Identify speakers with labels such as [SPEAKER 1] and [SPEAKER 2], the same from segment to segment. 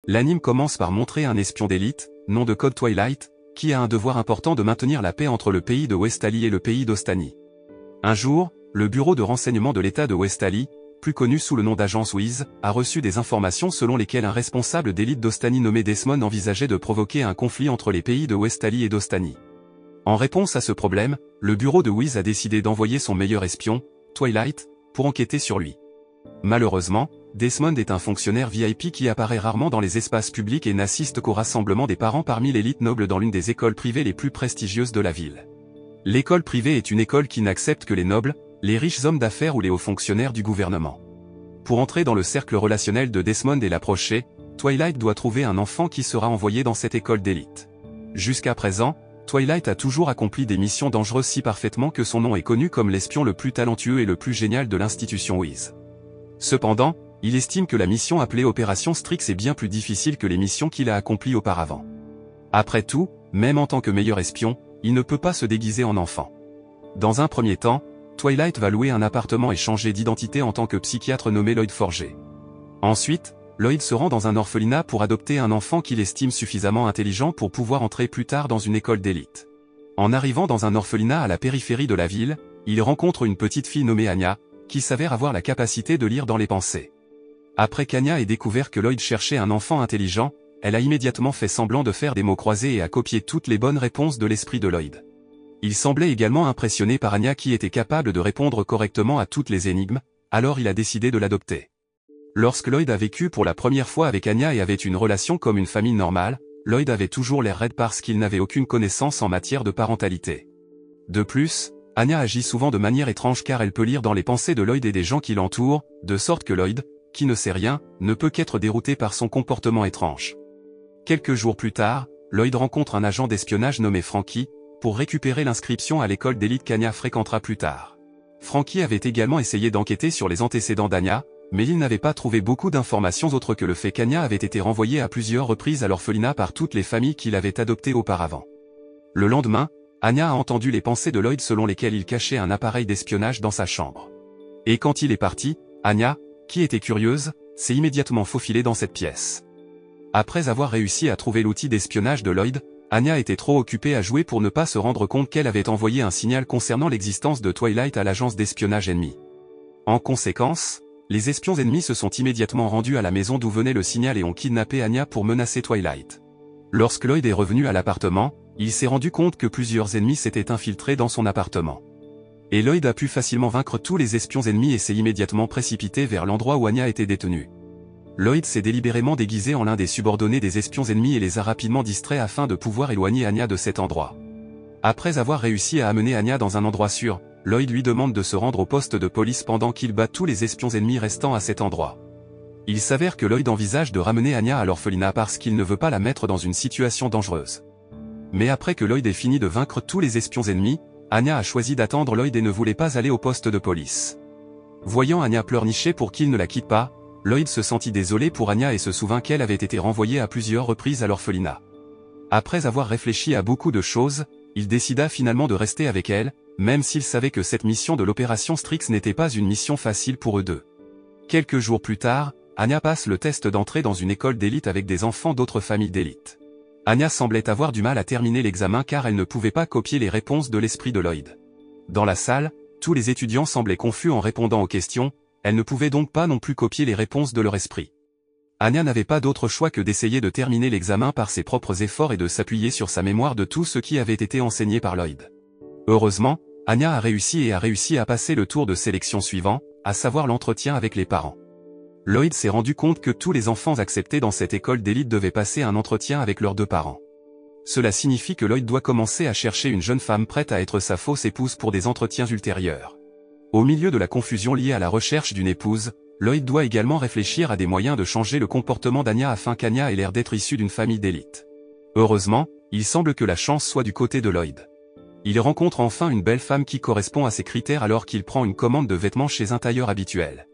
[SPEAKER 1] L'anime commence par montrer un espion d'élite, nom de code Twilight, qui a un devoir important de maintenir la paix entre le pays de Westalie et le pays d'Ostanie. Un jour, le bureau de renseignement de l'État de Westalie, plus connu sous le nom d'agence Wiz, a reçu des informations selon lesquelles un responsable d'élite d'Ostanie nommé Desmond envisageait de provoquer un conflit entre les pays de Westalie et d'Ostanie. En réponse à ce problème, le bureau de Wiz a décidé d'envoyer son meilleur espion, Twilight, pour enquêter sur lui. Malheureusement, Desmond est un fonctionnaire VIP qui apparaît rarement dans les espaces publics et n'assiste qu'au rassemblement des parents parmi l'élite noble dans l'une des écoles privées les plus prestigieuses de la ville. L'école privée est une école qui n'accepte que les nobles, les riches hommes d'affaires ou les hauts fonctionnaires du gouvernement. Pour entrer dans le cercle relationnel de Desmond et l'approcher, Twilight doit trouver un enfant qui sera envoyé dans cette école d'élite. Jusqu'à présent, Twilight a toujours accompli des missions dangereuses si parfaitement que son nom est connu comme l'espion le plus talentueux et le plus génial de l'institution Wiz. Cependant, il estime que la mission appelée Opération Strix est bien plus difficile que les missions qu'il a accomplies auparavant. Après tout, même en tant que meilleur espion, il ne peut pas se déguiser en enfant. Dans un premier temps, Twilight va louer un appartement et changer d'identité en tant que psychiatre nommé Lloyd Forger. Ensuite, Lloyd se rend dans un orphelinat pour adopter un enfant qu'il estime suffisamment intelligent pour pouvoir entrer plus tard dans une école d'élite. En arrivant dans un orphelinat à la périphérie de la ville, il rencontre une petite fille nommée Anya, qui s'avère avoir la capacité de lire dans les pensées. Après qu'Anya ait découvert que Lloyd cherchait un enfant intelligent, elle a immédiatement fait semblant de faire des mots croisés et a copié toutes les bonnes réponses de l'esprit de Lloyd. Il semblait également impressionné par Anya qui était capable de répondre correctement à toutes les énigmes, alors il a décidé de l'adopter. Lorsque Lloyd a vécu pour la première fois avec Anya et avait une relation comme une famille normale, Lloyd avait toujours l'air raide parce qu'il n'avait aucune connaissance en matière de parentalité. De plus, Anya agit souvent de manière étrange car elle peut lire dans les pensées de Lloyd et des gens qui l'entourent, de sorte que Lloyd, qui ne sait rien, ne peut qu'être dérouté par son comportement étrange. Quelques jours plus tard, Lloyd rencontre un agent d'espionnage nommé Frankie, pour récupérer l'inscription à l'école d'élite qu'Anya fréquentera plus tard. Frankie avait également essayé d'enquêter sur les antécédents d'Anya, mais il n'avait pas trouvé beaucoup d'informations autres que le fait qu'Anya avait été renvoyée à plusieurs reprises à l'orphelinat par toutes les familles qu'il avait adoptées auparavant. Le lendemain, Anya a entendu les pensées de Lloyd selon lesquelles il cachait un appareil d'espionnage dans sa chambre. Et quand il est parti, Anya, qui était curieuse, s'est immédiatement faufilée dans cette pièce. Après avoir réussi à trouver l'outil d'espionnage de Lloyd, Anya était trop occupée à jouer pour ne pas se rendre compte qu'elle avait envoyé un signal concernant l'existence de Twilight à l'agence d'espionnage ennemie. En conséquence, les espions ennemis se sont immédiatement rendus à la maison d'où venait le signal et ont kidnappé Anya pour menacer Twilight. Lorsque Lloyd est revenu à l'appartement, il s'est rendu compte que plusieurs ennemis s'étaient infiltrés dans son appartement. Et Lloyd a pu facilement vaincre tous les espions ennemis et s'est immédiatement précipité vers l'endroit où Anya était détenue. Lloyd s'est délibérément déguisé en l'un des subordonnés des espions ennemis et les a rapidement distraits afin de pouvoir éloigner Anya de cet endroit. Après avoir réussi à amener Anya dans un endroit sûr, Lloyd lui demande de se rendre au poste de police pendant qu'il bat tous les espions ennemis restant à cet endroit. Il s'avère que Lloyd envisage de ramener Anya à l'orphelinat parce qu'il ne veut pas la mettre dans une situation dangereuse. Mais après que Lloyd ait fini de vaincre tous les espions ennemis, Anya a choisi d'attendre Lloyd et ne voulait pas aller au poste de police. Voyant Anya pleurnicher pour qu'il ne la quitte pas, Lloyd se sentit désolé pour Anya et se souvint qu'elle avait été renvoyée à plusieurs reprises à l'orphelinat. Après avoir réfléchi à beaucoup de choses, il décida finalement de rester avec elle, même s'il savait que cette mission de l'opération Strix n'était pas une mission facile pour eux deux. Quelques jours plus tard, Anya passe le test d'entrée dans une école d'élite avec des enfants d'autres familles d'élite. Anya semblait avoir du mal à terminer l'examen car elle ne pouvait pas copier les réponses de l'esprit de Lloyd. Dans la salle, tous les étudiants semblaient confus en répondant aux questions, elle ne pouvait donc pas non plus copier les réponses de leur esprit. Anya n'avait pas d'autre choix que d'essayer de terminer l'examen par ses propres efforts et de s'appuyer sur sa mémoire de tout ce qui avait été enseigné par Lloyd. Heureusement, Anya a réussi à passer le tour de sélection suivant, à savoir l'entretien avec les parents. Lloyd s'est rendu compte que tous les enfants acceptés dans cette école d'élite devaient passer un entretien avec leurs deux parents. Cela signifie que Lloyd doit commencer à chercher une jeune femme prête à être sa fausse épouse pour des entretiens ultérieurs. Au milieu de la confusion liée à la recherche d'une épouse, Lloyd doit également réfléchir à des moyens de changer le comportement d'Anya afin qu'Anya ait l'air d'être issue d'une famille d'élite. Heureusement, il semble que la chance soit du côté de Lloyd. Il rencontre enfin une belle femme qui correspond à ses critères alors qu'il prend une commande de vêtements chez un tailleur habituel.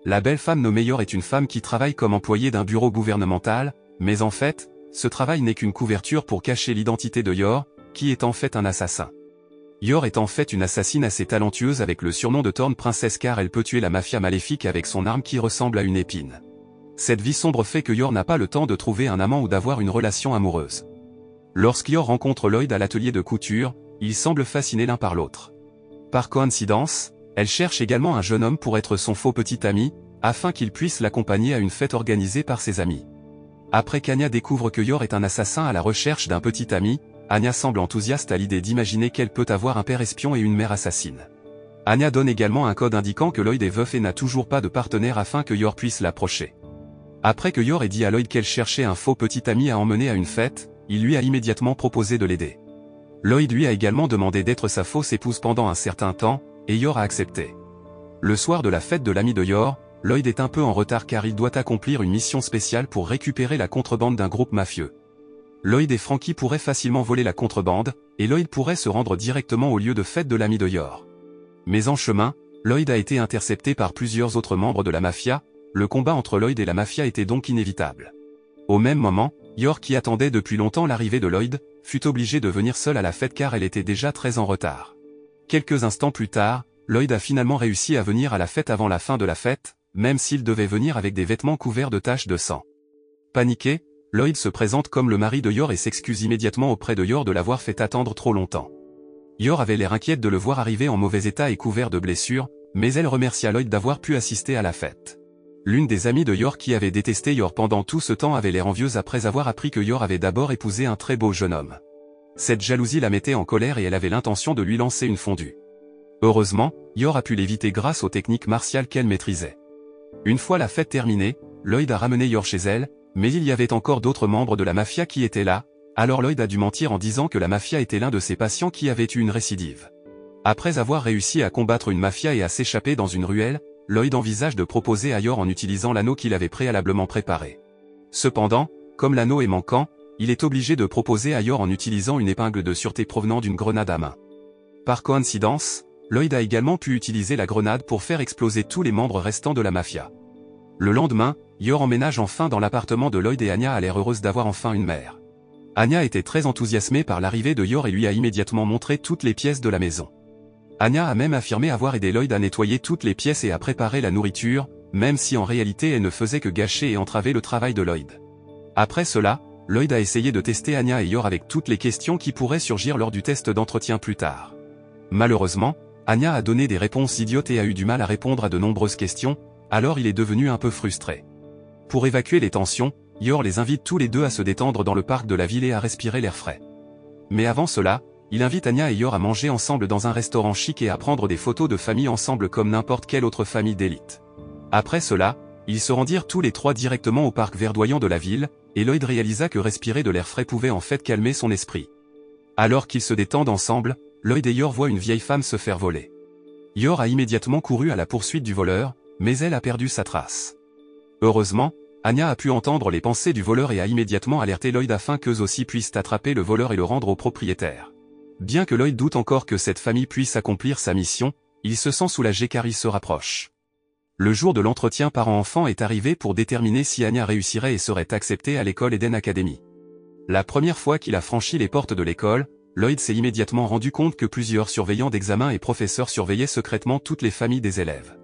[SPEAKER 1] La belle femme nommée Yor est une femme qui travaille comme employée d'un bureau gouvernemental, mais en fait, ce travail n'est qu'une couverture pour cacher l'identité de Yor, qui est en fait un assassin. Yor est en fait une assassine assez talentueuse avec le surnom de Thorn Princess car elle peut tuer la mafia maléfique avec son arme qui ressemble à une épine. Cette vie sombre fait que Yor n'a pas le temps de trouver un amant ou d'avoir une relation amoureuse. Lorsque Yor rencontre Lloyd à l'atelier de couture, ils semblent fascinés l'un par l'autre. Par coïncidence, elle cherche également un jeune homme pour être son faux petit ami, afin qu'il puisse l'accompagner à une fête organisée par ses amis. Après qu'Anya découvre que Yor est un assassin à la recherche d'un petit ami, Anya semble enthousiaste à l'idée d'imaginer qu'elle peut avoir un père espion et une mère assassine. Anya donne également un code indiquant que Lloyd est veuf et n'a toujours pas de partenaire afin que Yor puisse l'approcher. Après que Yor ait dit à Lloyd qu'elle cherchait un faux petit ami à emmener à une fête, il lui a immédiatement proposé de l'aider. Lloyd lui a également demandé d'être sa fausse épouse pendant un certain temps, et Yor a accepté. Le soir de la fête de l'ami de Yor, Lloyd est un peu en retard car il doit accomplir une mission spéciale pour récupérer la contrebande d'un groupe mafieux. Lloyd et Frankie pourraient facilement voler la contrebande, et Lloyd pourrait se rendre directement au lieu de fête de l'ami de Yor. Mais en chemin, Lloyd a été intercepté par plusieurs autres membres de la mafia, le combat entre Lloyd et la mafia était donc inévitable. Au même moment, Yor qui attendait depuis longtemps l'arrivée de Lloyd, fut obligée de venir seule à la fête car elle était déjà très en retard. Quelques instants plus tard, Lloyd a finalement réussi à venir à la fête avant la fin de la fête, même s'il devait venir avec des vêtements couverts de taches de sang. Paniqué, Lloyd se présente comme le mari de Yor et s'excuse immédiatement auprès de Yor de l'avoir fait attendre trop longtemps. Yor avait l'air inquiète de le voir arriver en mauvais état et couvert de blessures, mais elle remercia Lloyd d'avoir pu assister à la fête. L'une des amies de Yor qui avait détesté Yor pendant tout ce temps avait l'air envieuse après avoir appris que Yor avait d'abord épousé un très beau jeune homme. Cette jalousie la mettait en colère et elle avait l'intention de lui lancer une fondue. Heureusement, Yor a pu l'éviter grâce aux techniques martiales qu'elle maîtrisait. Une fois la fête terminée, Lloyd a ramené Yor chez elle, mais il y avait encore d'autres membres de la mafia qui étaient là, alors Lloyd a dû mentir en disant que la mafia était l'un de ses patients qui avait eu une récidive. Après avoir réussi à combattre une mafia et à s'échapper dans une ruelle, Lloyd envisage de proposer à Yor en utilisant l'anneau qu'il avait préalablement préparé. Cependant, comme l'anneau est manquant, il est obligé de proposer à Yor en utilisant une épingle de sûreté provenant d'une grenade à main. Par coïncidence, Lloyd a également pu utiliser la grenade pour faire exploser tous les membres restants de la mafia. Le lendemain, Yor emménage enfin dans l'appartement de Lloyd et Anya a l'air heureuse d'avoir enfin une mère. Anya était très enthousiasmée par l'arrivée de Yor et lui a immédiatement montré toutes les pièces de la maison. Anya a même affirmé avoir aidé Lloyd à nettoyer toutes les pièces et à préparer la nourriture, même si en réalité elle ne faisait que gâcher et entraver le travail de Lloyd. Après cela, Lloyd a essayé de tester Anya et Yor avec toutes les questions qui pourraient surgir lors du test d'entretien plus tard. Malheureusement, Anya a donné des réponses idiotes et a eu du mal à répondre à de nombreuses questions, alors il est devenu un peu frustré. Pour évacuer les tensions, Yor les invite tous les deux à se détendre dans le parc de la ville et à respirer l'air frais. Mais avant cela, il invite Anya et Yor à manger ensemble dans un restaurant chic et à prendre des photos de famille ensemble comme n'importe quelle autre famille d'élite. Après cela, ils se rendirent tous les trois directement au parc verdoyant de la ville, et Lloyd réalisa que respirer de l'air frais pouvait en fait calmer son esprit. Alors qu'ils se détendent ensemble, Lloyd et Yor voient une vieille femme se faire voler. Yor a immédiatement couru à la poursuite du voleur, mais elle a perdu sa trace. Heureusement, Anya a pu entendre les pensées du voleur et a immédiatement alerté Lloyd afin qu'eux aussi puissent attraper le voleur et le rendre au propriétaire. Bien que Lloyd doute encore que cette famille puisse accomplir sa mission, il se sent soulagé car il se rapproche. Le jour de l'entretien parent-enfant est arrivé pour déterminer si Anya réussirait et serait acceptée à l'école Eden Academy. La première fois qu'il a franchi les portes de l'école, Lloyd s'est immédiatement rendu compte que plusieurs surveillants d'examen et professeurs surveillaient secrètement toutes les familles des élèves.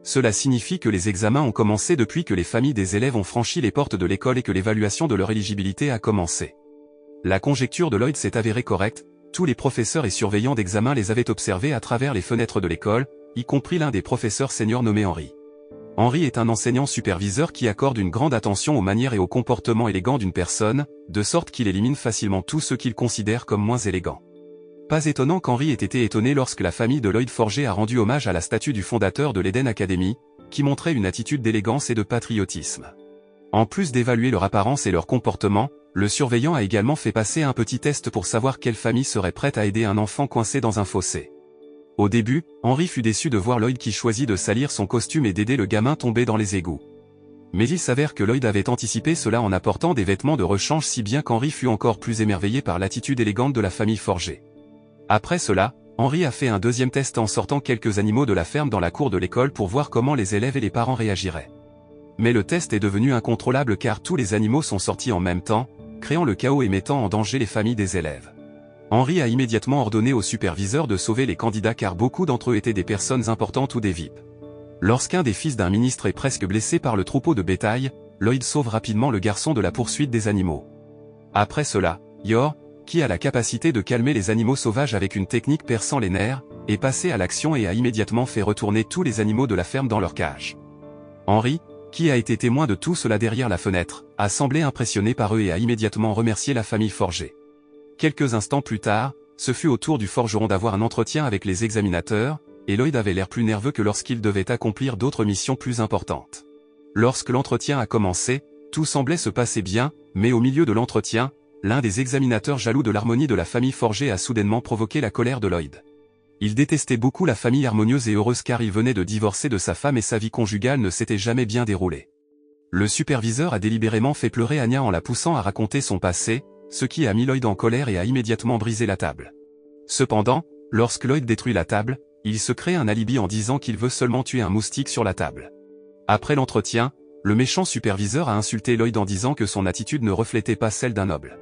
[SPEAKER 1] Cela signifie que les examens ont commencé depuis que les familles des élèves ont franchi les portes de l'école et que l'évaluation de leur éligibilité a commencé. La conjecture de Lloyd s'est avérée correcte, tous les professeurs et surveillants d'examen les avaient observés à travers les fenêtres de l'école, y compris l'un des professeurs seniors nommé Henry. Henry est un enseignant superviseur qui accorde une grande attention aux manières et au comportement élégant d'une personne, de sorte qu'il élimine facilement tous ceux qu'il considère comme moins élégants. Pas étonnant qu'Henry ait été étonné lorsque la famille de Lloyd Forger a rendu hommage à la statue du fondateur de l'Eden Academy, qui montrait une attitude d'élégance et de patriotisme. En plus d'évaluer leur apparence et leur comportement, le surveillant a également fait passer un petit test pour savoir quelle famille serait prête à aider un enfant coincé dans un fossé. Au début, Henry fut déçu de voir Lloyd qui choisit de salir son costume et d'aider le gamin tombé dans les égouts. Mais il s'avère que Lloyd avait anticipé cela en apportant des vêtements de rechange si bien qu'Henry fut encore plus émerveillé par l'attitude élégante de la famille Forger. Après cela, Henry a fait un deuxième test en sortant quelques animaux de la ferme dans la cour de l'école pour voir comment les élèves et les parents réagiraient. Mais le test est devenu incontrôlable car tous les animaux sont sortis en même temps, créant le chaos et mettant en danger les familles des élèves. Henry a immédiatement ordonné au superviseur de sauver les candidats car beaucoup d'entre eux étaient des personnes importantes ou des VIP. Lorsqu'un des fils d'un ministre est presque blessé par le troupeau de bétail, Lloyd sauve rapidement le garçon de la poursuite des animaux. Après cela, Yor, qui a la capacité de calmer les animaux sauvages avec une technique perçant les nerfs, est passé à l'action et a immédiatement fait retourner tous les animaux de la ferme dans leur cage. Henry, qui a été témoin de tout cela derrière la fenêtre, a semblé impressionné par eux et a immédiatement remercié la famille Forger. Quelques instants plus tard, ce fut au tour du forgeron d'avoir un entretien avec les examinateurs, et Lloyd avait l'air plus nerveux que lorsqu'il devait accomplir d'autres missions plus importantes. Lorsque l'entretien a commencé, tout semblait se passer bien, mais au milieu de l'entretien, l'un des examinateurs jaloux de l'harmonie de la famille Forger a soudainement provoqué la colère de Lloyd. Il détestait beaucoup la famille harmonieuse et heureuse car il venait de divorcer de sa femme et sa vie conjugale ne s'était jamais bien déroulée. Le superviseur a délibérément fait pleurer Anya en la poussant à raconter son passé, ce qui a mis Lloyd en colère et a immédiatement brisé la table. Cependant, lorsque Lloyd détruit la table, il se crée un alibi en disant qu'il veut seulement tuer un moustique sur la table. Après l'entretien, le méchant superviseur a insulté Lloyd en disant que son attitude ne reflétait pas celle d'un noble.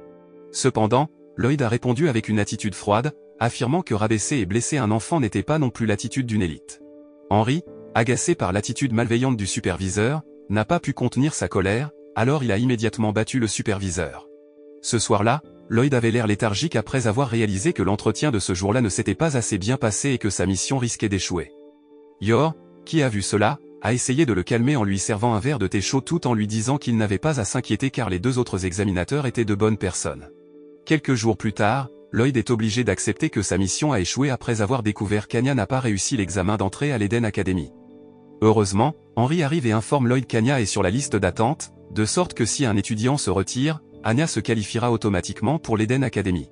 [SPEAKER 1] Cependant, Lloyd a répondu avec une attitude froide, affirmant que rabaisser et blesser un enfant n'était pas non plus l'attitude d'une élite. Henry, agacé par l'attitude malveillante du superviseur, n'a pas pu contenir sa colère, alors il a immédiatement battu le superviseur. Ce soir-là, Lloyd avait l'air léthargique après avoir réalisé que l'entretien de ce jour-là ne s'était pas assez bien passé et que sa mission risquait d'échouer. Yor, qui a vu cela, a essayé de le calmer en lui servant un verre de thé chaud tout en lui disant qu'il n'avait pas à s'inquiéter car les deux autres examinateurs étaient de bonnes personnes. Quelques jours plus tard, Lloyd est obligé d'accepter que sa mission a échoué après avoir découvert qu'Anya n'a pas réussi l'examen d'entrée à l'Eden Academy. Heureusement, Henry arrive et informe Lloyd qu'Anya est sur la liste d'attente, de sorte que si un étudiant se retire, Anya se qualifiera automatiquement pour l'Eden Academy.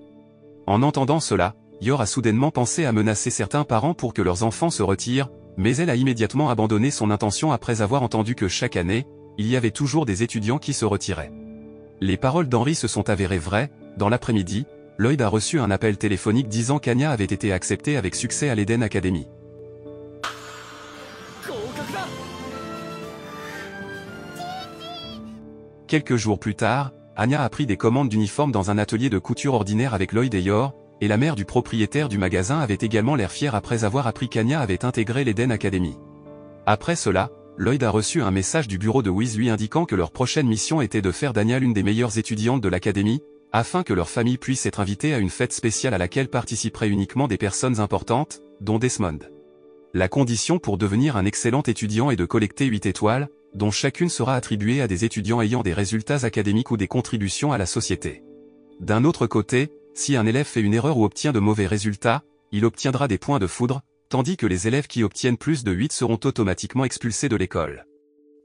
[SPEAKER 1] En entendant cela, Yor a soudainement pensé à menacer certains parents pour que leurs enfants se retirent, mais elle a immédiatement abandonné son intention après avoir entendu que chaque année, il y avait toujours des étudiants qui se retiraient. Les paroles d'Henry se sont avérées vraies. Dans l'après-midi, Lloyd a reçu un appel téléphonique disant qu'Anya avait été acceptée avec succès à l'Eden Academy. Quelques jours plus tard, Anya a pris des commandes d'uniformes dans un atelier de couture ordinaire avec Lloyd et Yor, et la mère du propriétaire du magasin avait également l'air fière après avoir appris qu'Anya avait intégré l'Eden Academy. Après cela, Lloyd a reçu un message du bureau de Wiz lui indiquant que leur prochaine mission était de faire d'Anya l'une des meilleures étudiantes de l'académie, afin que leur famille puisse être invitée à une fête spéciale à laquelle participeraient uniquement des personnes importantes, dont Desmond. La condition pour devenir un excellent étudiant est de collecter 8 étoiles, dont chacune sera attribuée à des étudiants ayant des résultats académiques ou des contributions à la société. D'un autre côté, si un élève fait une erreur ou obtient de mauvais résultats, il obtiendra des points de foudre, tandis que les élèves qui obtiennent plus de 8 seront automatiquement expulsés de l'école.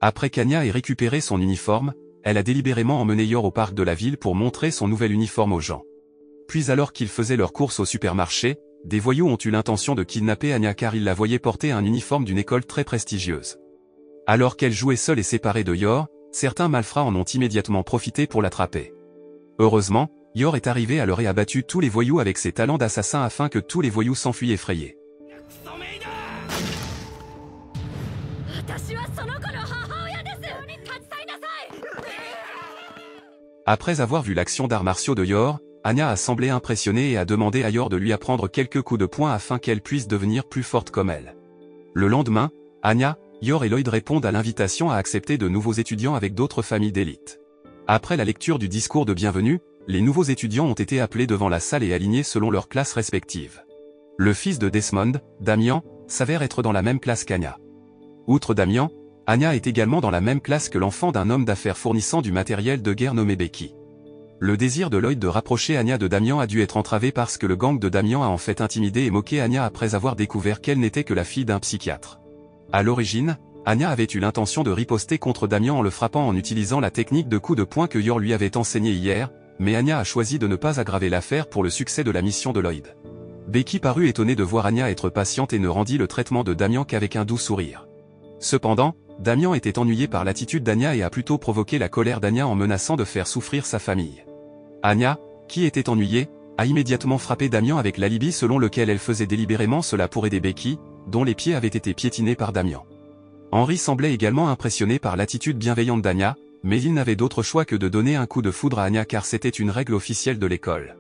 [SPEAKER 1] Après qu'Anya ait récupéré son uniforme, elle a délibérément emmené Yor au parc de la ville pour montrer son nouvel uniforme aux gens. Puis alors qu'ils faisaient leurs courses au supermarché, des voyous ont eu l'intention de kidnapper Anya car ils la voyaient porter un uniforme d'une école très prestigieuse. Alors qu'elle jouait seule et séparée de Yor, certains malfrats en ont immédiatement profité pour l'attraper. Heureusement, Yor est arrivé à l'heure et a battu tous les voyous avec ses talents d'assassin afin que tous les voyous s'enfuient effrayés. Après avoir vu l'action d'arts martiaux de Yor, Anya a semblé impressionnée et a demandé à Yor de lui apprendre quelques coups de poing afin qu'elle puisse devenir plus forte comme elle. Le lendemain, Anya, Yor et Lloyd répondent à l'invitation à accepter de nouveaux étudiants avec d'autres familles d'élite. Après la lecture du discours de bienvenue, les nouveaux étudiants ont été appelés devant la salle et alignés selon leurs classes respectives. Le fils de Desmond, Damian, s'avère être dans la même classe qu'Anya. Outre Damian, Anya est également dans la même classe que l'enfant d'un homme d'affaires fournissant du matériel de guerre nommé Becky. Le désir de Lloyd de rapprocher Anya de Damian a dû être entravé parce que le gang de Damian a en fait intimidé et moqué Anya après avoir découvert qu'elle n'était que la fille d'un psychiatre. À l'origine, Anya avait eu l'intention de riposter contre Damian en le frappant en utilisant la technique de coup de poing que Yor lui avait enseignée hier, mais Anya a choisi de ne pas aggraver l'affaire pour le succès de la mission de Lloyd. Becky parut étonnée de voir Anya être patiente et ne rendit le traitement de Damian qu'avec un doux sourire. Cependant, Damian était ennuyé par l'attitude d'Anya et a plutôt provoqué la colère d'Anya en menaçant de faire souffrir sa famille. Anya, qui était ennuyée, a immédiatement frappé Damian avec l'alibi selon lequel elle faisait délibérément cela pour aider Becky, dont les pieds avaient été piétinés par Damian. Henry semblait également impressionné par l'attitude bienveillante d'Anya, mais il n'avait d'autre choix que de donner un coup de foudre à Anya car c'était une règle officielle de l'école.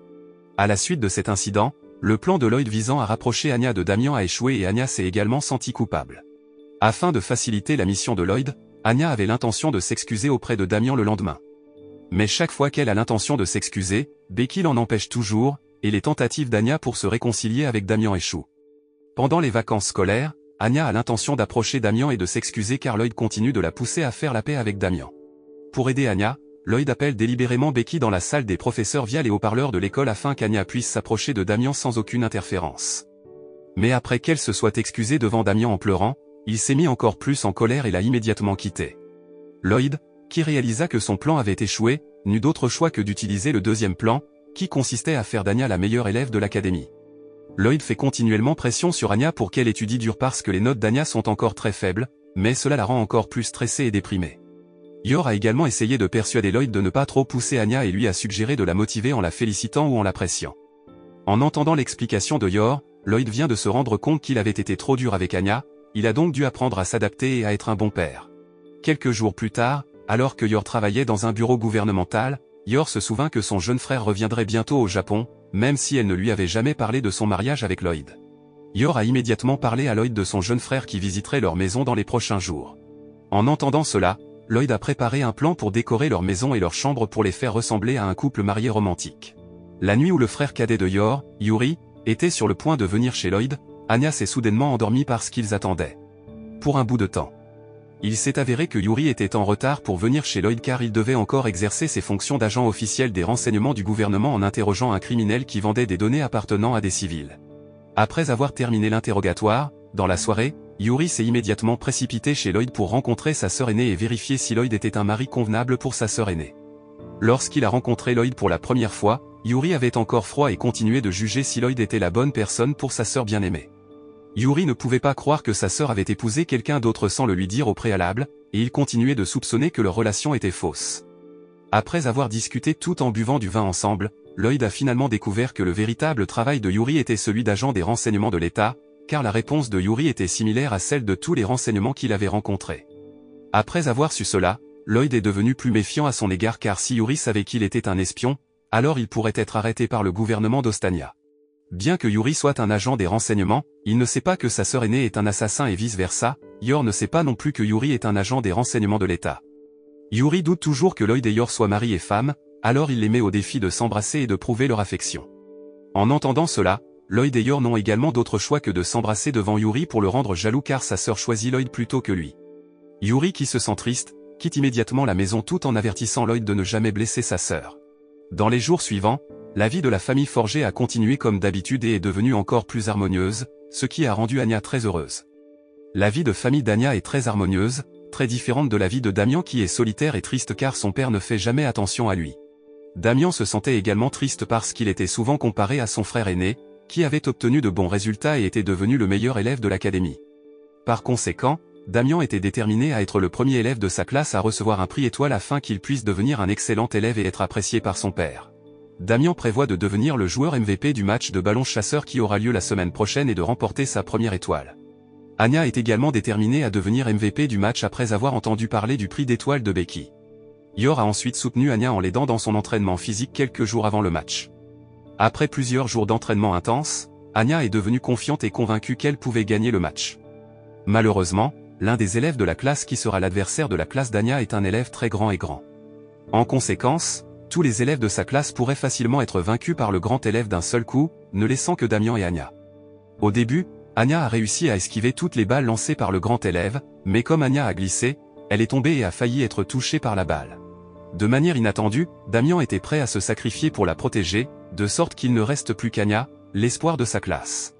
[SPEAKER 1] À la suite de cet incident, le plan de Lloyd visant à rapprocher Anya de Damian a échoué et Anya s'est également sentie coupable. Afin de faciliter la mission de Lloyd, Anya avait l'intention de s'excuser auprès de Damien le lendemain. Mais chaque fois qu'elle a l'intention de s'excuser, Becky l'en empêche toujours, et les tentatives d'Anya pour se réconcilier avec Damien échouent. Pendant les vacances scolaires, Anya a l'intention d'approcher Damien et de s'excuser car Lloyd continue de la pousser à faire la paix avec Damien. Pour aider Anya, Lloyd appelle délibérément Becky dans la salle des professeurs via les haut-parleurs de l'école afin qu'Anya puisse s'approcher de Damien sans aucune interférence. Mais après qu'elle se soit excusée devant Damien en pleurant, il s'est mis encore plus en colère et l'a immédiatement quitté. Lloyd, qui réalisa que son plan avait échoué, n'eut d'autre choix que d'utiliser le deuxième plan, qui consistait à faire d'Anya la meilleure élève de l'académie. Lloyd fait continuellement pression sur Anya pour qu'elle étudie dur parce que les notes d'Anya sont encore très faibles, mais cela la rend encore plus stressée et déprimée. Yor a également essayé de persuader Lloyd de ne pas trop pousser Anya et lui a suggéré de la motiver en la félicitant ou en l'appréciant. En entendant l'explication de Yor, Lloyd vient de se rendre compte qu'il avait été trop dur avec Anya, il a donc dû apprendre à s'adapter et à être un bon père. Quelques jours plus tard, alors que Yor travaillait dans un bureau gouvernemental, Yor se souvint que son jeune frère reviendrait bientôt au Japon, même si elle ne lui avait jamais parlé de son mariage avec Lloyd. Yor a immédiatement parlé à Lloyd de son jeune frère qui visiterait leur maison dans les prochains jours. En entendant cela, Lloyd a préparé un plan pour décorer leur maison et leur chambre pour les faire ressembler à un couple marié romantique. La nuit où le frère cadet de Yor, Yuri, était sur le point de venir chez Lloyd, Anya s'est soudainement endormie parce qu'ils attendaient. Pour un bout de temps. Il s'est avéré que Yuri était en retard pour venir chez Lloyd car il devait encore exercer ses fonctions d'agent officiel des renseignements du gouvernement en interrogeant un criminel qui vendait des données appartenant à des civils. Après avoir terminé l'interrogatoire, dans la soirée, Yuri s'est immédiatement précipité chez Lloyd pour rencontrer sa sœur aînée et vérifier si Lloyd était un mari convenable pour sa sœur aînée. Lorsqu'il a rencontré Lloyd pour la première fois, Yuri avait encore froid et continuait de juger si Lloyd était la bonne personne pour sa sœur bien-aimée. Yuri ne pouvait pas croire que sa sœur avait épousé quelqu'un d'autre sans le lui dire au préalable, et il continuait de soupçonner que leur relation était fausse. Après avoir discuté tout en buvant du vin ensemble, Lloyd a finalement découvert que le véritable travail de Yuri était celui d'agent des renseignements de l'État, car la réponse de Yuri était similaire à celle de tous les renseignements qu'il avait rencontrés. Après avoir su cela, Lloyd est devenu plus méfiant à son égard car si Yuri savait qu'il était un espion, alors il pourrait être arrêté par le gouvernement d'Ostania. Bien que Yuri soit un agent des renseignements, il ne sait pas que sa sœur aînée est un assassin et vice-versa, Yor ne sait pas non plus que Yuri est un agent des renseignements de l'État. Yuri doute toujours que Lloyd et Yor soient mari et femme, alors il les met au défi de s'embrasser et de prouver leur affection. En entendant cela, Lloyd et Yor n'ont également d'autre choix que de s'embrasser devant Yuri pour le rendre jaloux car sa sœur choisit Lloyd plutôt que lui. Yuri qui se sent triste, quitte immédiatement la maison tout en avertissant Lloyd de ne jamais blesser sa sœur. Dans les jours suivants, la vie de la famille Forger a continué comme d'habitude et est devenue encore plus harmonieuse, ce qui a rendu Anya très heureuse. La vie de famille d'Anya est très harmonieuse, très différente de la vie de Damien qui est solitaire et triste car son père ne fait jamais attention à lui. Damien se sentait également triste parce qu'il était souvent comparé à son frère aîné, qui avait obtenu de bons résultats et était devenu le meilleur élève de l'académie. Par conséquent, Damien était déterminé à être le premier élève de sa classe à recevoir un prix étoile afin qu'il puisse devenir un excellent élève et être apprécié par son père. Damien prévoit de devenir le joueur MVP du match de ballon chasseur qui aura lieu la semaine prochaine et de remporter sa première étoile. Anya est également déterminée à devenir MVP du match après avoir entendu parler du prix d'étoile de Becky. Yor a ensuite soutenu Anya en l'aidant dans son entraînement physique quelques jours avant le match. Après plusieurs jours d'entraînement intense, Anya est devenue confiante et convaincue qu'elle pouvait gagner le match. Malheureusement, l'un des élèves de la classe qui sera l'adversaire de la classe d'Anya est un élève très grand et grand. En conséquence, tous les élèves de sa classe pourraient facilement être vaincus par le grand élève d'un seul coup, ne laissant que Damien et Anya. Au début, Anya a réussi à esquiver toutes les balles lancées par le grand élève, mais comme Anya a glissé, elle est tombée et a failli être touchée par la balle. De manière inattendue, Damien était prêt à se sacrifier pour la protéger, de sorte qu'il ne reste plus qu'Anya, l'espoir de sa classe.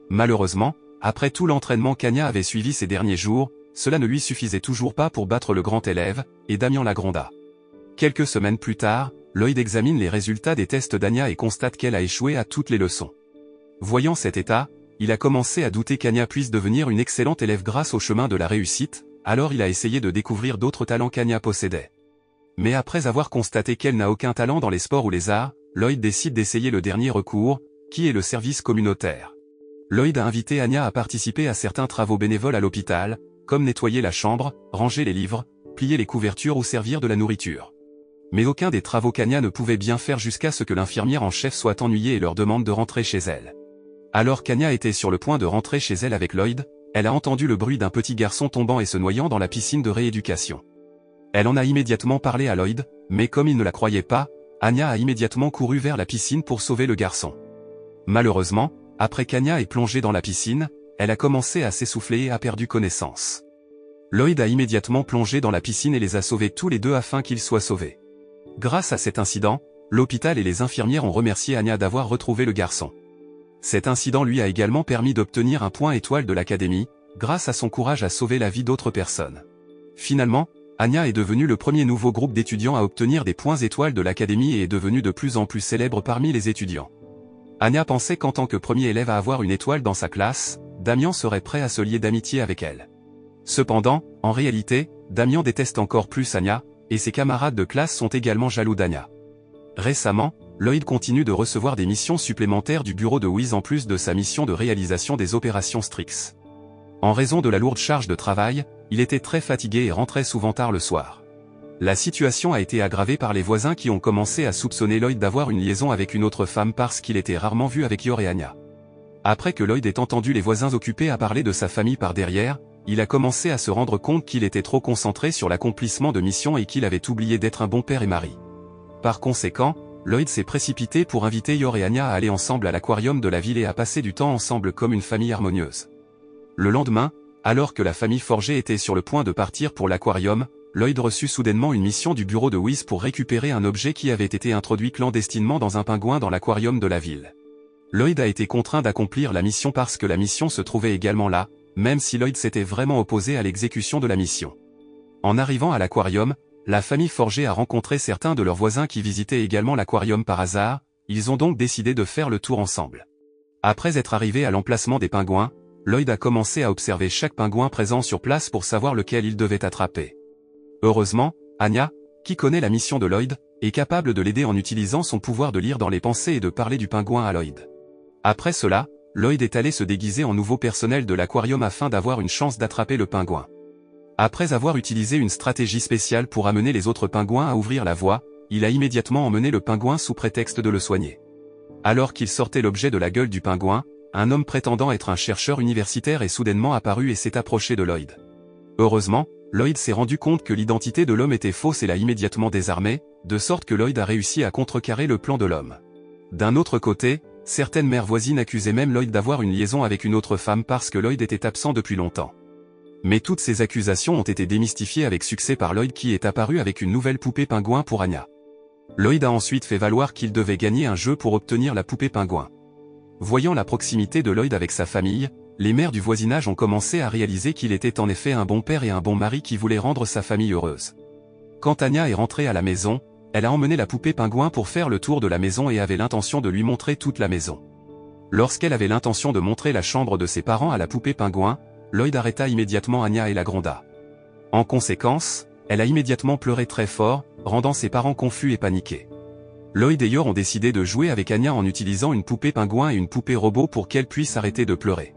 [SPEAKER 1] Malheureusement, après tout l'entraînement qu'Anya avait suivi ces derniers jours, cela ne lui suffisait toujours pas pour battre le grand élève, et Damien la gronda. Quelques semaines plus tard, Lloyd examine les résultats des tests d'Anya et constate qu'elle a échoué à toutes les leçons. Voyant cet état, il a commencé à douter qu'Anya puisse devenir une excellente élève grâce au chemin de la réussite, alors il a essayé de découvrir d'autres talents qu'Anya possédait. Mais après avoir constaté qu'elle n'a aucun talent dans les sports ou les arts, Lloyd décide d'essayer le dernier recours, qui est le service communautaire. Lloyd a invité Anya à participer à certains travaux bénévoles à l'hôpital, comme nettoyer la chambre, ranger les livres, plier les couvertures ou servir de la nourriture. Mais aucun des travaux qu'Anya ne pouvait bien faire jusqu'à ce que l'infirmière en chef soit ennuyée et leur demande de rentrer chez elle. Alors qu'Anya était sur le point de rentrer chez elle avec Lloyd, elle a entendu le bruit d'un petit garçon tombant et se noyant dans la piscine de rééducation. Elle en a immédiatement parlé à Lloyd, mais comme il ne la croyait pas, Anya a immédiatement couru vers la piscine pour sauver le garçon. Malheureusement, après qu'Anya ait plongé dans la piscine, elle a commencé à s'essouffler et a perdu connaissance. Lloyd a immédiatement plongé dans la piscine et les a sauvés tous les deux afin qu'ils soient sauvés. Grâce à cet incident, l'hôpital et les infirmières ont remercié Anya d'avoir retrouvé le garçon. Cet incident lui a également permis d'obtenir un point étoile de l'académie, grâce à son courage à sauver la vie d'autres personnes. Finalement, Anya est devenue le premier nouveau groupe d'étudiants à obtenir des points étoiles de l'académie et est devenue de plus en plus célèbre parmi les étudiants. Anya pensait qu'en tant que premier élève à avoir une étoile dans sa classe, Damien serait prêt à se lier d'amitié avec elle. Cependant, en réalité, Damien déteste encore plus Anya, et ses camarades de classe sont également jaloux d'Anya. Récemment, Lloyd continue de recevoir des missions supplémentaires du bureau de Wiz en plus de sa mission de réalisation des opérations Strix. En raison de la lourde charge de travail, il était très fatigué et rentrait souvent tard le soir. La situation a été aggravée par les voisins qui ont commencé à soupçonner Lloyd d'avoir une liaison avec une autre femme parce qu'il était rarement vu avec Yor et Anya. Après que Lloyd ait entendu les voisins occupés à parler de sa famille par derrière, il a commencé à se rendre compte qu'il était trop concentré sur l'accomplissement de missions et qu'il avait oublié d'être un bon père et mari. Par conséquent, Lloyd s'est précipité pour inviter Yor et Anya à aller ensemble à l'aquarium de la ville et à passer du temps ensemble comme une famille harmonieuse. Le lendemain, alors que la famille Forger était sur le point de partir pour l'aquarium, Lloyd reçut soudainement une mission du bureau de Wiz pour récupérer un objet qui avait été introduit clandestinement dans un pingouin dans l'aquarium de la ville. Lloyd a été contraint d'accomplir la mission parce que la mission se trouvait également là, même si Lloyd s'était vraiment opposé à l'exécution de la mission. En arrivant à l'aquarium, la famille Forger a rencontré certains de leurs voisins qui visitaient également l'aquarium par hasard, ils ont donc décidé de faire le tour ensemble. Après être arrivé à l'emplacement des pingouins, Lloyd a commencé à observer chaque pingouin présent sur place pour savoir lequel il devait attraper. Heureusement, Anya, qui connaît la mission de Lloyd, est capable de l'aider en utilisant son pouvoir de lire dans les pensées et de parler du pingouin à Lloyd. Après cela, Lloyd est allé se déguiser en nouveau personnel de l'aquarium afin d'avoir une chance d'attraper le pingouin. Après avoir utilisé une stratégie spéciale pour amener les autres pingouins à ouvrir la voie, il a immédiatement emmené le pingouin sous prétexte de le soigner. Alors qu'il sortait l'objet de la gueule du pingouin, un homme prétendant être un chercheur universitaire est soudainement apparu et s'est approché de Lloyd. Heureusement, Lloyd s'est rendu compte que l'identité de l'homme était fausse et l'a immédiatement désarmé, de sorte que Lloyd a réussi à contrecarrer le plan de l'homme. D'un autre côté, certaines mères voisines accusaient même Lloyd d'avoir une liaison avec une autre femme parce que Lloyd était absent depuis longtemps. Mais toutes ces accusations ont été démystifiées avec succès par Lloyd qui est apparu avec une nouvelle poupée pingouin pour Anya. Lloyd a ensuite fait valoir qu'il devait gagner un jeu pour obtenir la poupée pingouin. Voyant la proximité de Lloyd avec sa famille, les mères du voisinage ont commencé à réaliser qu'il était en effet un bon père et un bon mari qui voulait rendre sa famille heureuse. Quand Anya est rentrée à la maison, elle a emmené la poupée pingouin pour faire le tour de la maison et avait l'intention de lui montrer toute la maison. Lorsqu'elle avait l'intention de montrer la chambre de ses parents à la poupée pingouin, Lloyd arrêta immédiatement Anya et la gronda. En conséquence, elle a immédiatement pleuré très fort, rendant ses parents confus et paniqués. Lloyd et Yor ont décidé de jouer avec Anya en utilisant une poupée pingouin et une poupée robot pour qu'elle puisse arrêter de pleurer.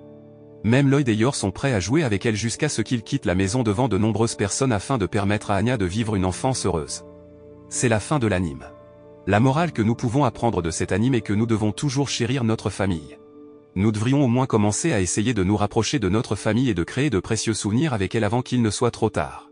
[SPEAKER 1] Même Lloyd et Yor sont prêts à jouer avec elle jusqu'à ce qu'ils quittent la maison devant de nombreuses personnes afin de permettre à Anya de vivre une enfance heureuse. C'est la fin de l'anime. La morale que nous pouvons apprendre de cet anime est que nous devons toujours chérir notre famille. Nous devrions au moins commencer à essayer de nous rapprocher de notre famille et de créer de précieux souvenirs avec elle avant qu'il ne soit trop tard.